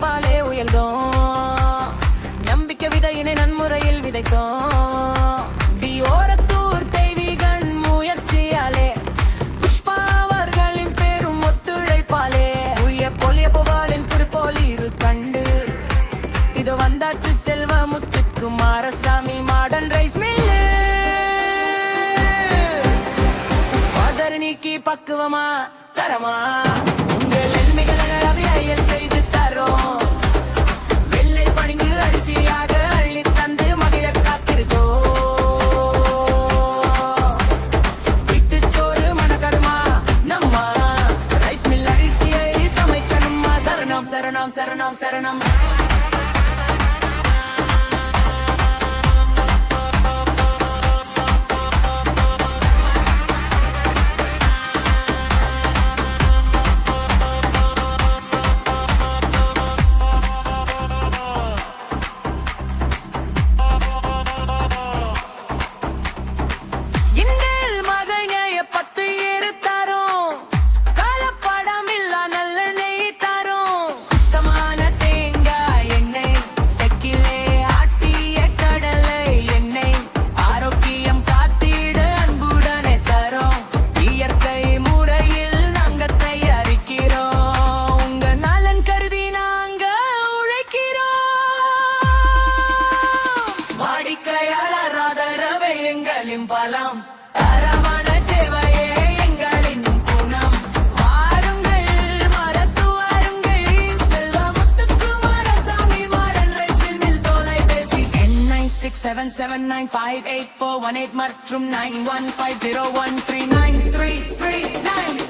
உழைப்பாலே உயர்ந்தோம். நம்பிக்கை விதையினை நன்முறையில் விதைத்தோம். ஓரத்தூர் தெய்வீகன் முயற்சியாலே புஷ்பா அவர்களின் பெரும் ஒத்துழைப்பாலே பொலிய புகழின் குறிப்போலி இரு கண்டு இது வந்தாச்சு செல்வ முத்துக்கு மாரசாமி மாடர்ன் ரைஸ் மில்லு. நீக்கி பக்குவமா தரமா உங்கள் எல்மிகளை அவியல் செய்து தரோம். வெள்ளை பணிந்து அரிசியாக அள்ளி தந்து மகிழ காத்திருந்தோ. விட்டுச்சோறு மணக்கணுமா நம்மா ரைஸ் மில் அரிசியை சமைக்கணுமா. சரணம் சரணம் சரணம் சரணம். பலம் தரமான சேவையே எங்களின் குணம். வாருங்கள் மரத்து வாருங்கள் செல்வமுத்துக்கு மாரசாமி மாடர்ன் ரைஸ் மில். தொலைபேசி எண் 9677958418 மற்றும் 9150139339.